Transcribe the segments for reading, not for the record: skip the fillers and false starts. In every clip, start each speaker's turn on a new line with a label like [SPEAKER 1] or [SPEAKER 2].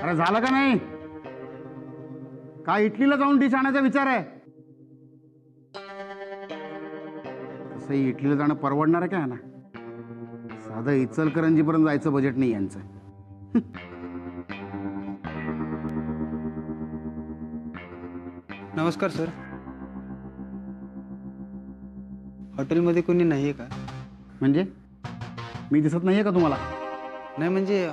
[SPEAKER 1] अरे झालं का नाही? का इटलीला जाऊन डिश आणायचा विचार आहे? तसंही इटलीला जाणं परवडणार आहे का ना? साधं इचलकरंजीपर्यंत जायचं बजेट नाही यांचं.
[SPEAKER 2] नमस्कार सर. हॉटेलमध्ये कोणी नाही आहे का?
[SPEAKER 1] म्हणजे मी दिसत नाहीये का तुम्हाला?
[SPEAKER 2] नाही म्हणजे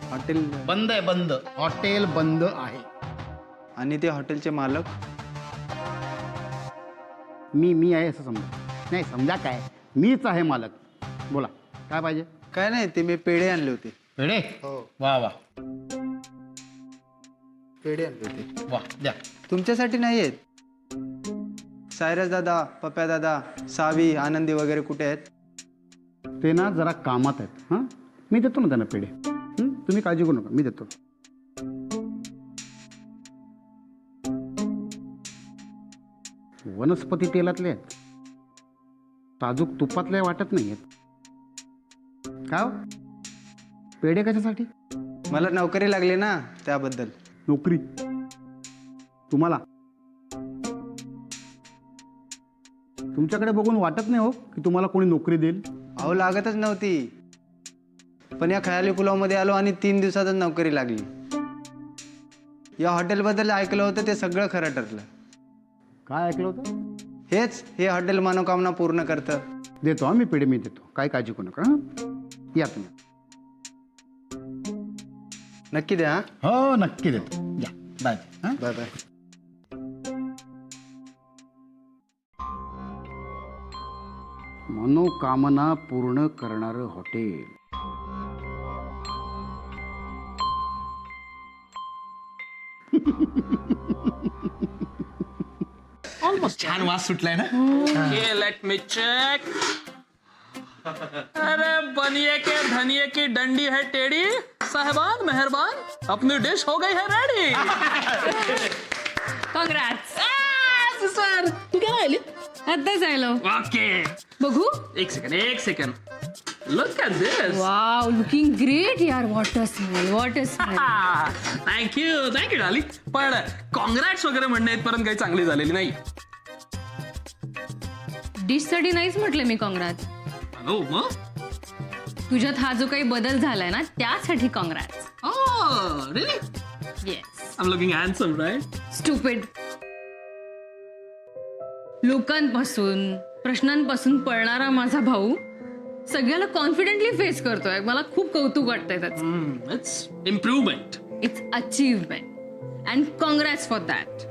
[SPEAKER 2] हॉटेल
[SPEAKER 1] बंद आहे, बंद. हॉटेल बंद आहे.
[SPEAKER 2] आणि ते हॉटेलचे मालक?
[SPEAKER 1] मी आहे असं समजा. नाही समजा काय, मीच आहे मालक. बोला काय पाहिजे?
[SPEAKER 2] काय नाही, ते मी पेढे आणले होते.
[SPEAKER 1] पेढे?
[SPEAKER 2] हो,
[SPEAKER 1] वा वा
[SPEAKER 2] पेढे आणले होते.
[SPEAKER 1] वा, द्या.
[SPEAKER 2] तुमच्यासाठी नाही आहेत. सायरस दादा, पप्या दादा, सावी, आनंदी वगैरे कुठे आहेत?
[SPEAKER 1] ते ना जरा कामात आहेत. हां, मी देतो ना त्यांना पेढे. तुम्ही काळजी करू नका, मी देतो. वनस्पती तेलातले आहेत, साजूक तुपातले वाटत नाही आहेत. काय हो? पेढे कशासाठी?
[SPEAKER 2] मला नोकरी लागली ना, त्याबद्दल.
[SPEAKER 1] नोकरी? तुम्हाला? तुमच्याकडे बघून वाटत नाही हो की तुम्हाला कोणी नोकरी देईल?
[SPEAKER 2] अहो लागतच नव्हती, पण या खयाली पुलावमध्ये आलो आणि 3 दिवसातच नोकरी लागली. या हॉटेलबद्दल ऐकलं होतं, ते सगळं खरं ठरलं.
[SPEAKER 1] काय ऐकलं होतं?
[SPEAKER 2] हे हॉटेल मनोकामना पूर्ण करतं.
[SPEAKER 1] देतो मी पेढे, मी देतो. काय काळजी करू नका. हां, या तुम्ही.
[SPEAKER 2] नक्की द्या.
[SPEAKER 1] हो नक्की देतो. या, बाय. हां,
[SPEAKER 2] बाय बाय.
[SPEAKER 1] मनोकामना पूर्ण करणारं हॉटेल.
[SPEAKER 3] ऑलमोस्ट छान वास सुटलाय ना. Let me check. अरे बनिए के धनिए की डंडी है टेढ़ी, साहबान मेहरबान अपनी डिश हो गई है रेडी.
[SPEAKER 4] कॉंग्रॅट्स.
[SPEAKER 3] सर तू क्या आली?
[SPEAKER 4] आत्ताच आलो.
[SPEAKER 3] ओके
[SPEAKER 4] बघू.
[SPEAKER 3] एक second look at this.
[SPEAKER 4] Wow, looking great यार. What a smell, what a smell.
[SPEAKER 3] Thank you Dolly. पण कॉंग्रॅट्स वगैरे म्हणणे इथपर्यंत काही चांगली झालेली नाही.
[SPEAKER 4] डिश साठी नाहीच म्हटले मी कॉंग्रॅट्स.
[SPEAKER 3] हो मग
[SPEAKER 4] तुझ्यात हा जो काही बदल झालाय ना, त्यासाठी congrats.
[SPEAKER 3] Really
[SPEAKER 4] yes.
[SPEAKER 3] I am looking handsome right.
[SPEAKER 4] Stupid. लोकांपासून प्रश्नांपासून पळणारा माझा भाऊ सगळ्याला कॉन्फिडेंटली फेस करतोय. मला खूप कौतुक वाटतंय त्याचं.
[SPEAKER 3] It's improvement.
[SPEAKER 4] It's achievement and congrats for that.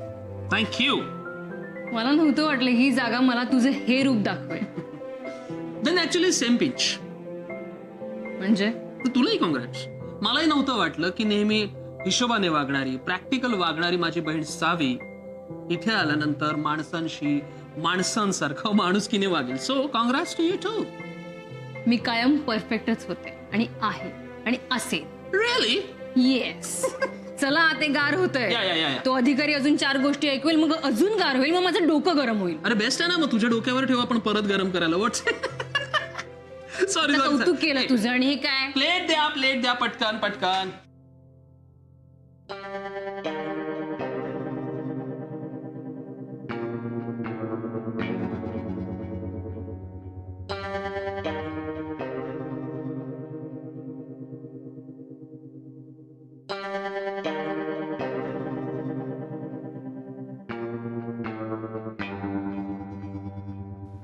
[SPEAKER 3] Thank you.
[SPEAKER 4] मला नव्हतं वाटलं ही जागा मला तुझं हे रूप दाखवेल.
[SPEAKER 3] Then actually same pitch.
[SPEAKER 4] म्हणजे
[SPEAKER 3] तुलाही कॉंग्रॅट्स. मलाही नव्हतं वाटलं की नेहमी हिशोबाने वागणारी, प्रॅक्टिकल वागणारी माझी बहीण सावी इथे आल्यानंतर माणसांसारखं माणुसकीने वागेल. So congrats to you too.
[SPEAKER 4] मी कायम परफेक्टच होते आणि आहे आणि असेल.
[SPEAKER 3] रिअली?
[SPEAKER 4] येस. चला आता गार होतंय.
[SPEAKER 3] या.
[SPEAKER 4] तो अधिकारी अजून 4 गोष्टी ऐकवेल, मग अजून गार होईल, मग माझं डोकं गरम होईल.
[SPEAKER 3] अरे बेस्ट आहे ना, मग तुझ्या डोक्यावर ठेवा आपण परत गरम करायला. वॉट्स सॉरी
[SPEAKER 4] कौतुक केलं तुझं. आणि हे काय?
[SPEAKER 3] प्लेट द्या पटकन.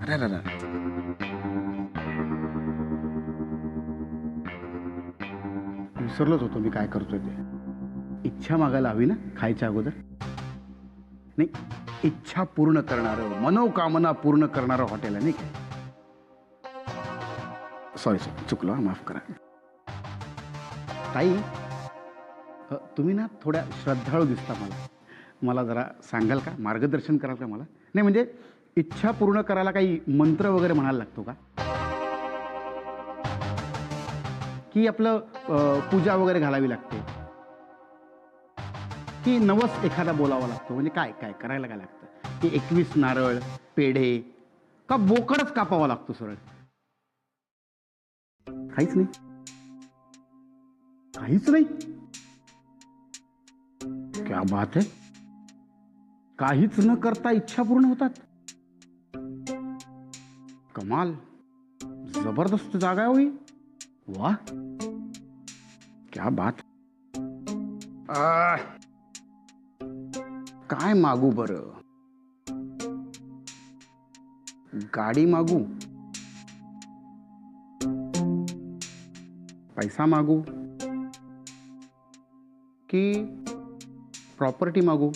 [SPEAKER 1] अरे विसरलोच होतो मी काय करतोय ते. इच्छा मागायला हवी ना खायच्या अगोदर. नाही, इच्छा पूर्ण करणारं, मनोकामना पूर्ण करणारं हॉटेल आहे नाही काय? सॉरी चुकलो, माफ करा. ताई, तुम्ही ना थोड्या श्रद्धाळू दिसता मला जरा सांगाल का, मार्गदर्शन कराल का मला? नाही म्हणजे इच्छा पूर्ण करायला काही मंत्र वगैरे म्हणायला लागतो का, की आपलं पूजा वगैरे घालावी लागते, की नवस एखादा बोलावा लागतो? म्हणजे काय काय करायला काय लागतं? की 21 नारळ, पेढे, का बोकडच कापावा लागतो सरळ? काहीच नाही. क्या बात है, काहीच न करता इच्छा पूर्ण होतात. कमाल, जबरदस्त जागा आहे हो ही. वाह, क्या बात. काय मागू बरं? गाडी मागू, पैसा मागू की प्रॉपर्टी मागू?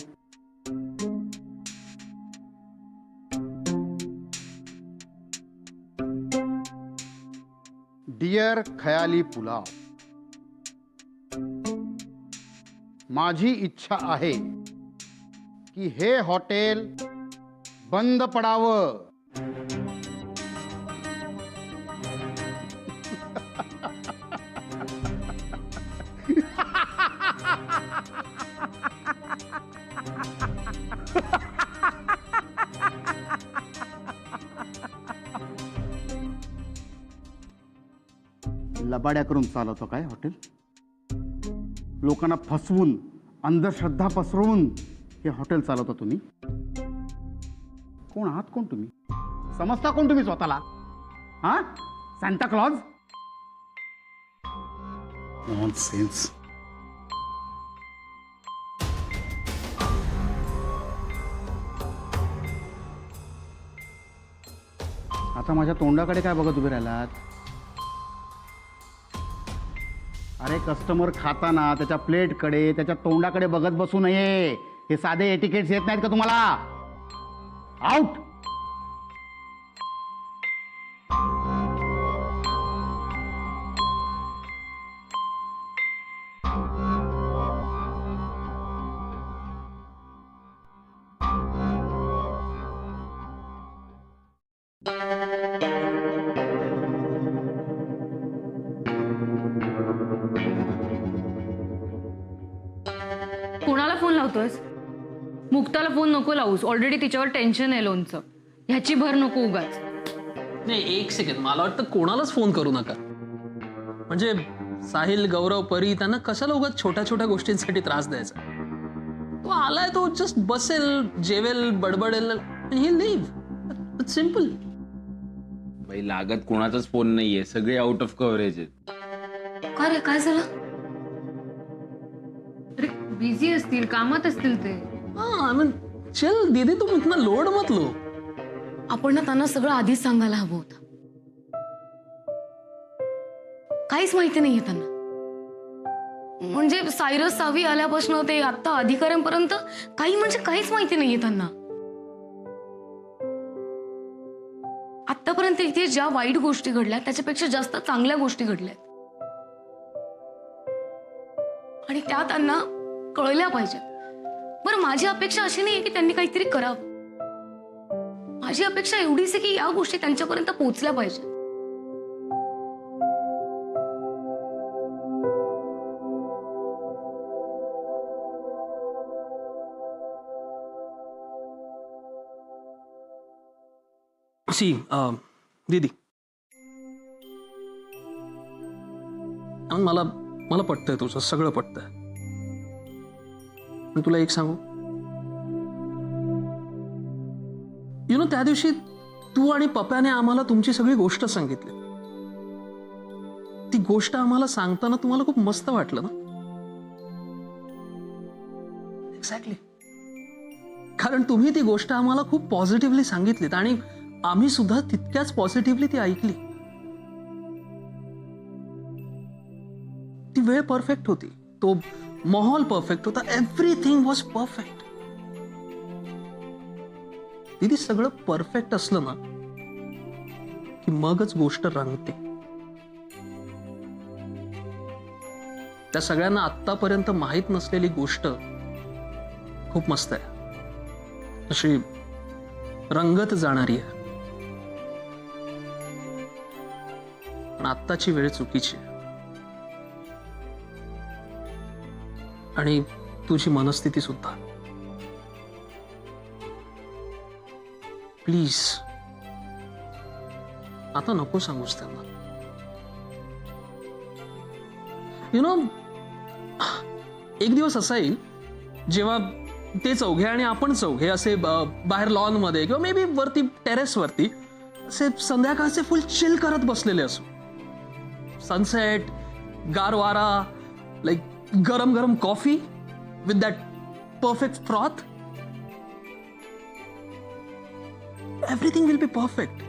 [SPEAKER 1] डियर खयाली पुलाव, माझी इच्छा आहे की हे हॉटेल बंद पडावं. लबाड्या करून चालवतो काय हॉटेल? लोकांना फसवून, अंधश्रद्धा पसरवून हे हॉटेल चालवता तुम्ही? कोण आहात? कोण तुम्ही? समजता कोण तुम्ही स्वतःला? हा, सांता क्लॉज? नॉनसेन्स. आता माझ्या तोंडाकडे काय बघत उभे राहिलात? अरे, कस्टमर खाताना त्याच्या प्लेटकडे, त्याच्या तोंडाकडे बघत बसू नये. हे साधे एटिकेट्स येत नाहीत का तुम्हाला? आउट.
[SPEAKER 4] कोणाला फोन लावतोयस? मुक्ताला फोन नको लावूस. ऑलरेडी तिच्यावर टेन्शन आहे लोनचं. ह्याची भर नको उगाच.
[SPEAKER 3] नाही, एक सेकंड, मला वाटतं कोणालाच फोन करू नका. म्हणजे साहिल, गौरव, परी त्यांना कशाला उगाच छोट्या छोट्या गोष्टींसाठी त्रास द्यायचा. तो आलाय, तो जस्ट बसेल, जेवेल, बडबडेल, ही लिव्ह. सिम्पल.
[SPEAKER 5] भाई, लागत कोणाचाच फोन नाहीये, सगळे आउट ऑफ कव्हरेज आहेत.
[SPEAKER 4] का रे, काय झालं? अरे, बिझी असतील, कामात असतील ते.
[SPEAKER 3] चल दीदी, तुम इतना लोड मत लो.
[SPEAKER 4] आपण ना त्यांना सगळं आधीच सांगायला हवं होतं. काहीच माहिती नाहीये त्यांना. म्हणजे सायरस सावी आल्यापासून ते आता अधिकाऱ्यांपर्यंत काही म्हणजे काहीच माहिती नाहीये त्यांना. आतापर्यंत इथे ज्या वाईट गोष्टी घडल्या त्याच्यापेक्षा जास्त चांगल्या गोष्टी घडल्यात आणि त्या त्यांना कळल्या पाहिजेत. बरं, माझी अपेक्षा अशी नाहीये की त्यांनी काहीतरी करावं. माझी अपेक्षा एवढीच आहे की या गोष्टी त्यांच्यापर्यंत पोहोचल्या पाहिजेत.
[SPEAKER 3] सी दीदी, मला मला पटतंय तुझं, सगळं पटतंय. पण तुला एक सांगू, त्या दिवशी तू आणि पप्याने आम्हाला तुमची सगळी गोष्ट सांगितली. ती गोष्ट आम्हाला सांगताना तुम्हाला खूप मस्त वाटलं ना? एक्झॅक्टली. कारण तुम्ही ती गोष्ट आम्हाला खूप पॉझिटिव्हली सांगितलीत आणि आम्ही सुद्धा तितक्याच पॉझिटिव्हली ती ऐकली. ती वेळ परफेक्ट होती, तो माहोल परफेक्ट होता, एव्हरीथिंग वॉज परफेक्ट. दीदी, सगळं परफेक्ट असलं ना की मगच गोष्ट रंगते. त्या सगळ्यांना आत्तापर्यंत माहीत नसलेली गोष्ट खूप मस्त आहे, अशी रंगत जाणारी आहे. पण आत्ताची वेळ चुकीची आहे आणि तुझी मनस्थिती सुद्धा. प्लीज आता नको सांगूस त्यांना. एक दिवस असा येईल जेव्हा ते चौघे आणि आपण चौघे असे बाहेर लॉन मध्ये किंवा मे बी वरती टेरेस वरती असे संध्याकाळचे फुल चिल करत बसलेले असू. सनसेट, गार वारा, लाईक गरम गरम coffee with that perfect froth. Everything will be perfect.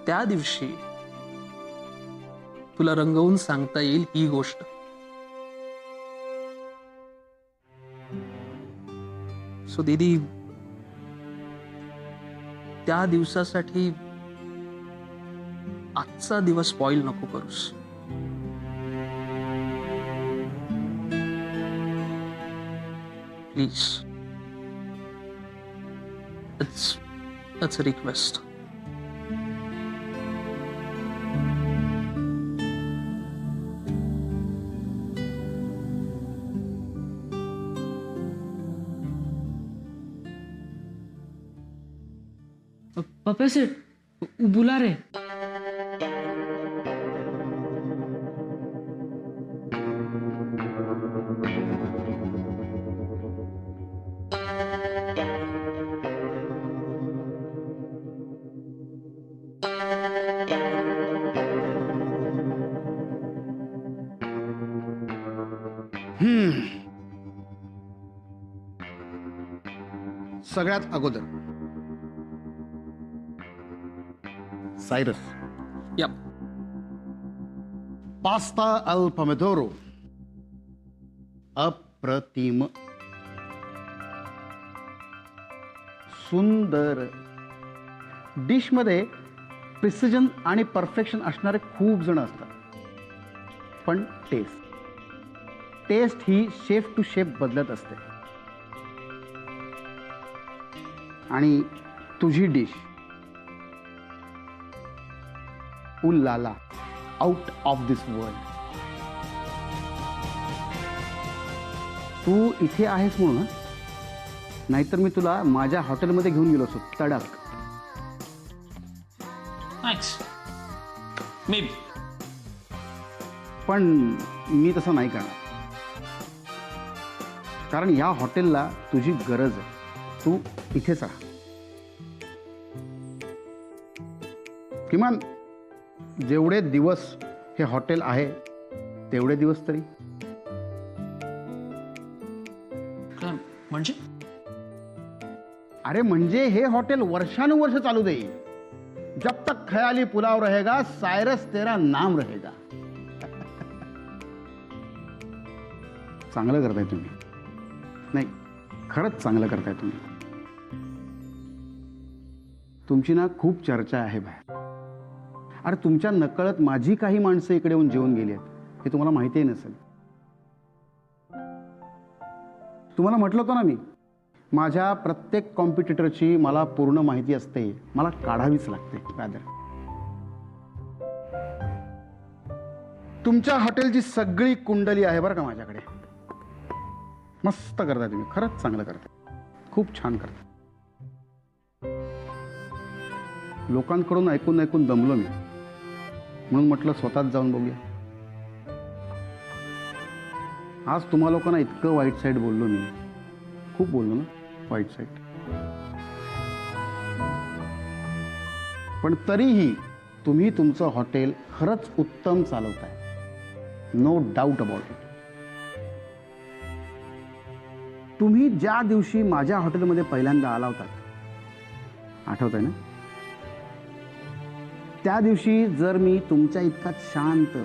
[SPEAKER 3] त्या दिवशी तुला रंगवून सांगता येईल ही गोष्ट. सो दीदी, त्या दिवसासाठी आजचा दिवस स्पॉइल नको करूस. प्लीज. That's a request.
[SPEAKER 6] पप्पा सेठ बुला रहे.
[SPEAKER 1] सगळ्यात अगोदर सायरस,
[SPEAKER 3] Yep.
[SPEAKER 1] पास्ता अल पमेदोरो अप्रतिम, सुंदर. डिशमध्ये प्रिसिजन आणि परफेक्शन असणारे खूप जण असतात, पण टेस्ट ही शेफ टू शेफ बदलत असते. आणि तुझी डिश उल्लाला, आउट ऑफ दिस वर्ल्ड. तू इथे आहेस म्हणून, नाहीतर मी तुला माझ्या हॉटेलमध्ये घेऊन गेलो असतो तडक.
[SPEAKER 3] Thanks. Maybe.
[SPEAKER 1] पण मी तसं नाही करणार, कारण या हॉटेलला तुझी गरज आहे. तू इथेच राहा. किमान जेवढे दिवस हे हॉटेल आहे तेवढे दिवस तरी.
[SPEAKER 3] काय म्हणजे?
[SPEAKER 1] अरे म्हणजे हे हॉटेल वर्षानुवर्ष चालू दे. जब तक ख्याली पुलाव रहेगा, सायरस तेरा नाम रहेगा. चांगलं करताय तुम्ही. नाही, खरंच चांगलं करताय तुम्ही. तुमची ना खूप चर्चा आहे बाहेर. अरे तुमच्या नकळत माझी काही माणसं इकडे येऊन जेवून गेली आहेत, हे तुम्हाला माहितीही नसेल. तुम्हाला म्हटलं होतं ना मी, माझ्या प्रत्येक कॉम्पिटिटरची मला पूर्ण माहिती असते, मला काढावीच लागते. रादर तुमच्या हॉटेलची सगळी कुंडली आहे बरं का माझ्याकडे. मस्त करताय तुम्ही, खरंच चांगलं करताय, खूप छान करताय. लोकांकडून ऐकून ऐकून दमलो मी, म्हणून म्हटलं स्वतःच जाऊन बघूया. आज तुम्हा लोकांना इतकं वाईट साईड बोललो मी, खूप बोललो ना वाईट साईड, पण तरीही तुम्ही तुमचं हॉटेल खरंच उत्तम चालवताय. No doubt about it. तुम्ही ज्या दिवशी माझ्या हॉटेलमध्ये पहिल्यांदा आला होतात, आठवत आहे ना, त्या दिवशी जर मी तुमच्या इतका शांत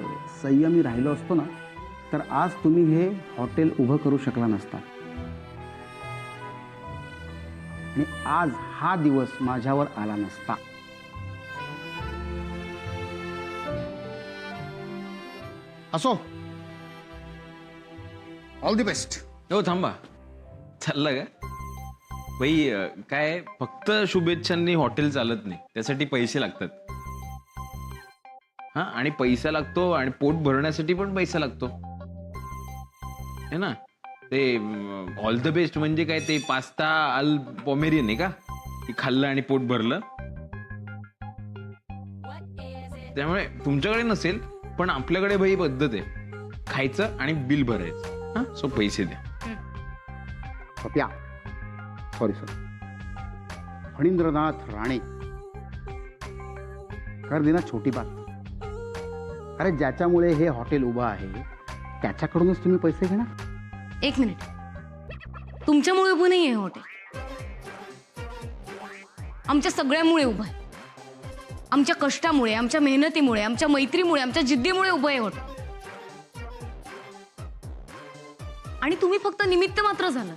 [SPEAKER 1] संयमी राहिलो असतो ना, तर आज तुम्ही हे हॉटेल उभं करू शकला नसता. आणि आज हा दिवस माझ्यावर आला नसता. असो, ऑल द बेस्ट.
[SPEAKER 5] हो थांबा, चाललं का बाई? काय फक्त शुभेच्छांनी हॉटेल चालत नाही, त्यासाठी पैसे लागतात. हा, आणि पैसा लागतो, आणि पोट भरण्यासाठी पण पैसा लागतो है ना. ते ऑल द बेस्ट म्हणजे काय, ते पास्ता अल पॉमेरियन आहे का, की खाल्लं आणि पोट भरलं. त्यामुळे तुमच्याकडे नसेल, पण आपल्याकडे भाई पद्धत आहे, खायचं आणि बिल भरायचं. हा, सो पैसे द्या.
[SPEAKER 1] पप्या सॉरी फणींद्रनाथ राणे कर देना छोटी बात. अरे ज्याच्यामुळे हे हॉटेल उभं आहे त्याच्याकडूनच तुम्ही पैसे घेणार.
[SPEAKER 4] एक मिनिट, तुमच्यामुळे उभं नाही आहे हॉटेल, आमच्या सगळ्यामुळे उभं आहे. आमच्या कष्टामुळे, आमच्या मेहनतीमुळे, आमच्या मैत्रीमुळे, आमच्या जिद्दीमुळे उभं आहे हॉटेल. आणि तुम्ही फक्त निमित्त मात्र झालं.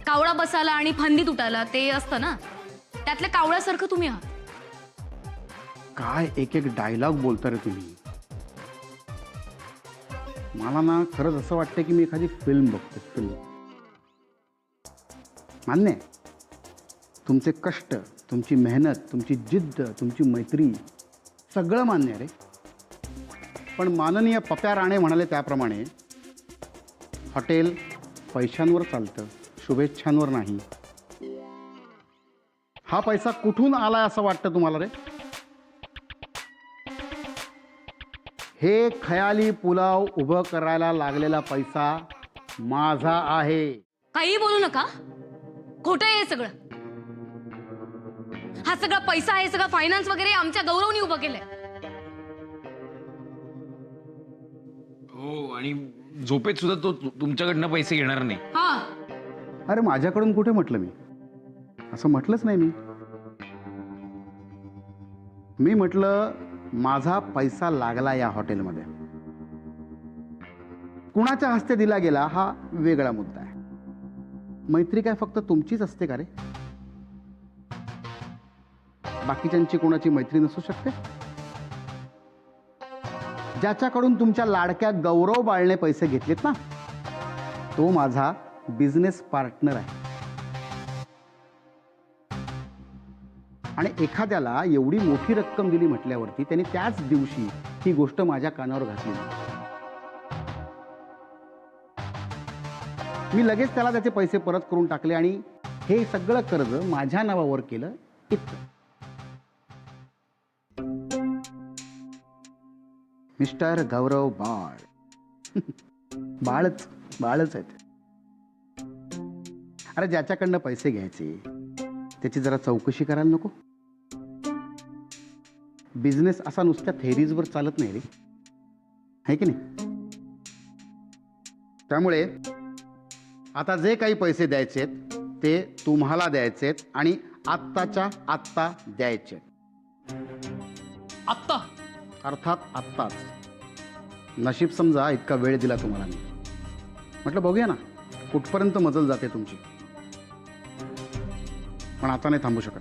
[SPEAKER 4] कावळा बसायला आणि फांदी तुटायला ते असतं ना, त्यातल्या कावळ्यासारखं तुम्ही आहात.
[SPEAKER 1] काय एक एक डायलॉग बोलता रे तुम्ही. मला ना खरंच असं वाटतं की मी एखादी फिल्म बघतो. फिल्म मान्य आहे, तुमचे कष्ट, तुमची मेहनत, तुमची जिद्द, तुमची मैत्री सगळं मान्य आहे रे. पण माननीय पप्या राणे म्हणाले त्याप्रमाणे हॉटेल पैशांवर चालतं, शुभेच्छांवर नाही. हा पैसा कुठून आलाय असं वाटतं तुम्हाला रे? हे खयाली पुलाव उभं करायला लागलेला पैसा माझा आहे.
[SPEAKER 4] काही बोलू नका, खोटं आहे हे सगळं. हा सगळा पैसा, हे सगळं फायनान्स वगैरे आमच्या गौरवनी उभं केलंय.
[SPEAKER 5] हो, आणि झोपेत सुद्धा तो तुमच्याकडनं पैसे घेणार नाही.
[SPEAKER 4] हा,
[SPEAKER 1] अरे माझ्याकडून कुठे म्हटलं मी? असं म्हटलंच नाही मी. मी म्हटलं माझा पैसा लागला या हॉटेलमध्ये. कुणाच्या हस्ते दिला गेला हा वेगळा मुद्दा आहे. मैत्री काय फक्त तुमचीच असते का रे? बाकीच्यांची कोणाची मैत्री नसू शकते? ज्याच्याकडून तुमच्या लाडक्या गौरव बाळने पैसे घेतलेत ना, तो माझा बिझनेस पार्टनर आहे. आणि एखाद्याला एवढी मोठी रक्कम दिली म्हटल्यावरती त्यांनी त्याच दिवशी ही गोष्ट माझ्या कानावर घातली. मी लगेच त्याला त्याचे पैसे परत करून टाकले आणि हे सगळं कर्ज माझ्या नावावर केलं. इतकं. मिस्टर गौरव बाळ बाळच आहेत. अरे ज्याच्याकडनं पैसे घ्यायचे त्याची जरा चौकशी करायला नको? बिझनेस असा नुसत्या थेरीजवर चालत नाही रे, आहे की नाही? त्यामुळे आता जे काही पैसे द्यायचेत ते तुम्हाला द्यायचेत आणि आत्ताच्या आत्ता द्यायचे.
[SPEAKER 3] आत्ता
[SPEAKER 1] अर्थात आत्ताच. नशीब समजा इतका वेळ दिला तुम्हाला मी. म्हटलं बघूया ना कुठपर्यंत मजल जाते तुमची. पण आता नाही थांबू शकत.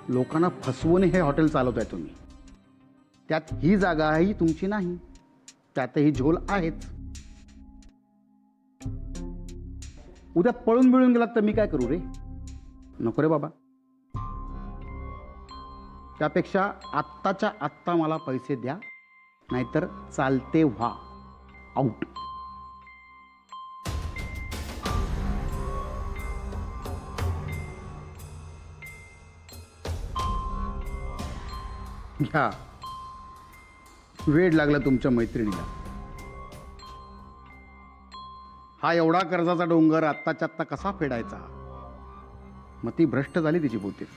[SPEAKER 1] लोकांना फसवून हे हॉटेल चालवताय तुम्ही. त्यात ही जागाही तुमची नाही, त्यातही झोल आहेच. उद्या पळून बिळून गेलात तर मी काय करू रे? नको रे बाबा. त्यापेक्षा आत्ताच्या आत्ता मला पैसे द्या, नाहीतर चालते व्हा. आउट. घ्या. वेळ लागला तुमच्या मैत्रिणीला. हा एवढा कर्जाचा डोंगर आत्ताच्या आत्ता कसा फेडायचा? मग ती भ्रष्ट झाली तिची बहुतेक.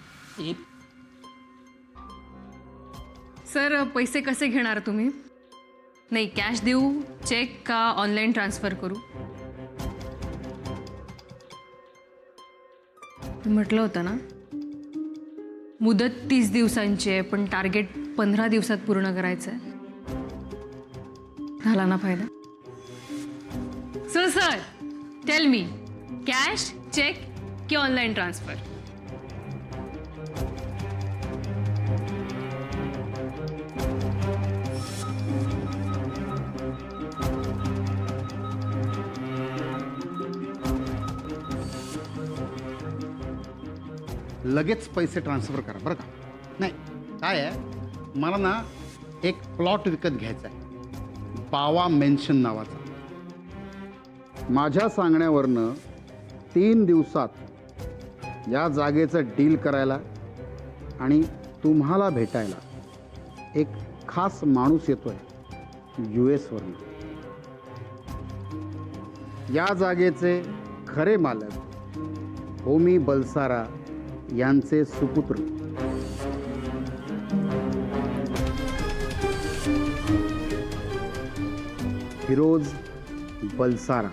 [SPEAKER 7] सर, पैसे कसे घेणार तुम्ही? नाही, कॅश देऊ, चेक का ऑनलाईन ट्रान्सफर करू? म्हटलं होतं ना, मुदत 30 दिवसांची आहे, पण टार्गेट 15 दिवसात पूर्ण करायचं आहे. झाला ना फायदा? So sir, tell me, cash, cheque की ऑनलाईन ट्रान्सफर?
[SPEAKER 1] लगेच पैसे ट्रान्सफर करा बरं का. नाही काय आहे, मला ना एक प्लॉट विकत घ्यायचा आहे, पावा मेन्शन नावाचा. माझ्या सांगण्यावरनं 3 दिवसात या जागेचं डील करायला आणि तुम्हाला भेटायला एक खास माणूस येतोय US वरून. या जागेचे खरे मालक होमी बलसारा यांचे सुपुत्र फिरोज बलसारा.